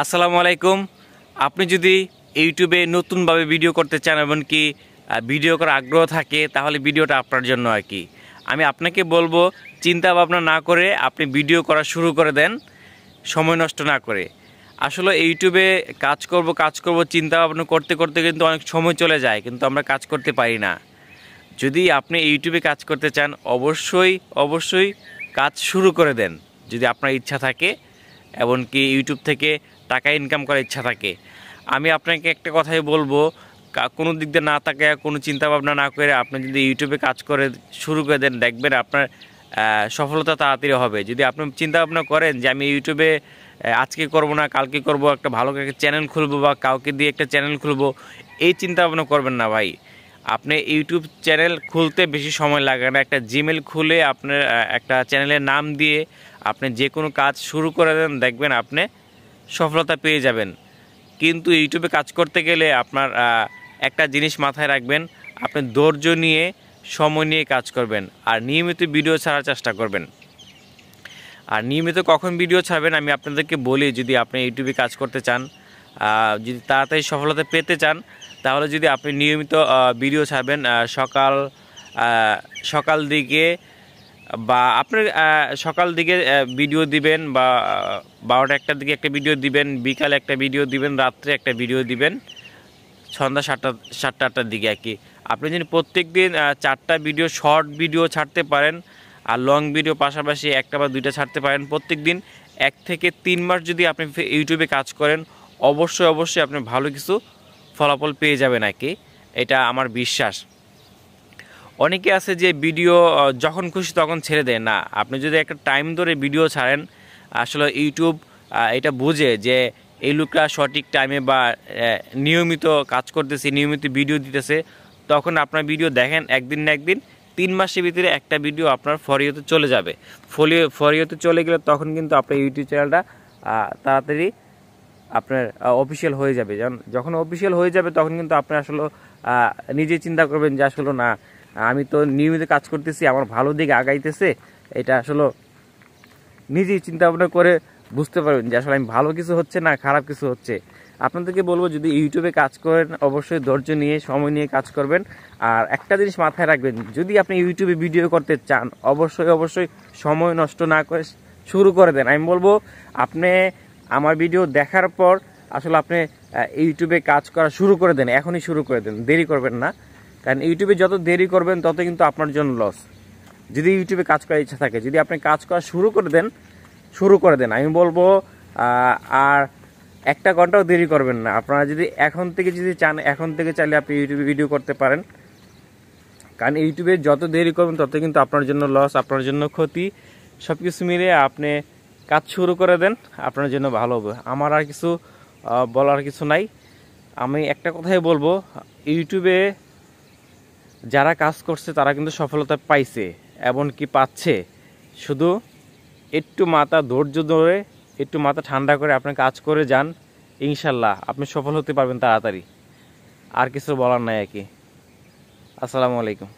আসসালামু আলাইকুম। আপনি যদি ইউটিউবে নতুনভাবে ভিডিও করতে চান এবং কি ভিডিও করার আগ্রহ থাকে তাহলে ভিডিওটা আপনার জন্য আর কি। আমি আপনাকে বলবো চিন্তা ভাবনা না করে আপনি ভিডিও করা শুরু করে দেন, সময় নষ্ট না করে। আসলে ইউটিউবে কাজ করব চিন্তা ভাবনা করতে করতে কিন্তু অনেক সময় চলে যায়, কিন্তু আমরা কাজ করতে পারি না। যদি আপনি ইউটিউবে কাজ করতে চান অবশ্যই কাজ শুরু করে দেন যদি আপনার ইচ্ছা থাকে এবং কি ইউটিউব থেকে টাকা ইনকাম করার ইচ্ছা থাকে। আমি আপনাকে একটা কথাই বলবো, কোনো দিক দিয়ে না থাকে, কোনো চিন্তা ভাবনা না করে আপনি যদি ইউটিউবে কাজ করে শুরু করে দেন, দেখবেন আপনার সফলতা তাড়াতাড়ি হবে। যদি আপনি চিন্তা ভাবনা করেন যে আমি ইউটিউবে আজকে করব না কালকে করব, একটা ভালো একটা চ্যানেল খুলবো বা কাউকে দিয়ে একটা চ্যানেল খুলবো, এই চিন্তা ভাবনা করবেন না ভাই। আপনি ইউটিউব চ্যানেল খুলতে বেশি সময় লাগে না। একটা জিমেল খুলে আপনার একটা চ্যানেলের নাম দিয়ে আপনি যে কোনো কাজ শুরু করে দেন, দেখবেন আপনি সফলতা পেয়ে যাবেন। কিন্তু ইউটিউবে কাজ করতে গেলে আপনার একটা জিনিস মাথায় রাখবেন, আপনি ধৈর্য নিয়ে সময় নিয়ে কাজ করবেন আর নিয়মিত ভিডিও ছাড়ার চেষ্টা করবেন। আর নিয়মিত কখন ভিডিও ছাড়বেন আমি আপনাদেরকে বলি। যদি আপনি ইউটিউবে কাজ করতে চান, যদি তাড়াতাড়ি সফলতা পেতে চান, তাহলে যদি আপনি নিয়মিত ভিডিও ছাড়বেন সকাল দিকে, বা আপনার সকাল দিকে ভিডিও দিবেন, বা 12টা-1টার দিকে একটা ভিডিও দিবেন, বিকালে একটা ভিডিও দিবেন, রাত্রে একটা ভিডিও দিবেন, সন্ধ্যা 7টা-8টার দিকে আর কি। আপনি যদি প্রত্যেক দিন 4টা ভিডিও শর্ট ভিডিও ছাড়তে পারেন আর লং ভিডিও পাশাপাশি 1টা বা 2টা ছাড়তে পারেন প্রত্যেক দিন, 1 থেকে 3 মাস যদি আপনি ইউটিউবে কাজ করেন, অবশ্যই আপনি ভালো কিছু ফলাফল পেয়ে যাবেন আর কি। এটা আমার বিশ্বাস। অনেকে আছে যে ভিডিও যখন খুশি তখন ছেড়ে দেয় না। আপনি যদি একটা টাইম ধরে ভিডিও ছাড়েন, আসলে ইউটিউব এটা বুঝে যে এই লোকটা সঠিক টাইমে বা নিয়মিত কাজ করতেছে, নিয়মিত ভিডিও দিতেছে, তখন আপনার ভিডিও দেখেন একদিন না একদিন 3 মাসের ভিতরে একটা ভিডিও আপনার ফরিওতে চলে যাবে। ফরিওতে চলে গেলে তখন কিন্তু আপনার ইউটিউব চ্যানেলটা তাড়াতাড়ি আপনার অফিসিয়াল হয়ে যাবে। যখন অফিসিয়াল হয়ে যাবে তখন কিন্তু আপনি আসলে নিজে চিন্তা করবেন যে আসলে না, আমি তো নিয়মিত কাজ করতেছি, আমার ভালো দিকে আগাইতেছে। এটা আসলে নিজেই চিন্তা ভাবনা করে বুঝতে পারবেন যে আসলে আমি ভালো কিছু হচ্ছে না খারাপ কিছু হচ্ছে। আপনাদেরকে বলবো যদি ইউটিউবে কাজ করেন অবশ্যই ধৈর্য নিয়ে সময় নিয়ে কাজ করবেন। আর একটা জিনিস মাথায় রাখবেন, যদি আপনি ইউটিউবে ভিডিও করতে চান অবশ্যই সময় নষ্ট না করে শুরু করে দেন। আমি বলবো আপনি আমার ভিডিও দেখার পর আসলে আপনি ইউটিউবে কাজ করা শুরু করে দেন, এখনই শুরু করে দেন, দেরি করবেন না। কারণ ইউটিউবে যত দেরি করবেন তত কিন্তু আপনার জন্য লস। যদি ইউটিউবে কাজ করার ইচ্ছা থাকে, যদি আপনি কাজ করা শুরু করে দেন আমি বলবো আর 1টা ঘন্টাও দেরি করবেন না। আপনারা যদি এখন থেকে চান, এখন থেকে চাইলে আপনি ইউটিউবে ভিডিও করতে পারেন। কারণ ইউটিউবে যত দেরি করবেন তত কিন্তু আপনার জন্য লস, আপনার জন্য ক্ষতি। সব কিছু মিলে আপনি কাজ শুরু করে দেন, আপনার জন্য ভালো হবে। আমার আর কিছু বলার কিছু নাই। আমি একটা কথাই বলবো, ইউটিউবে যারা কাজ করছে তারা কিন্তু সফলতা পাইছে এবং কি পাচ্ছে। শুধু একটু ধৈর্য ধরে একটু মাথা ঠান্ডা করে আপনি কাজ করে যান, ইনশাল্লাহ আপনি সফল হতে পারবেন তাড়াতাড়ি। আর কিছু বলার নাই আর কি। আসসালামু আলাইকুম।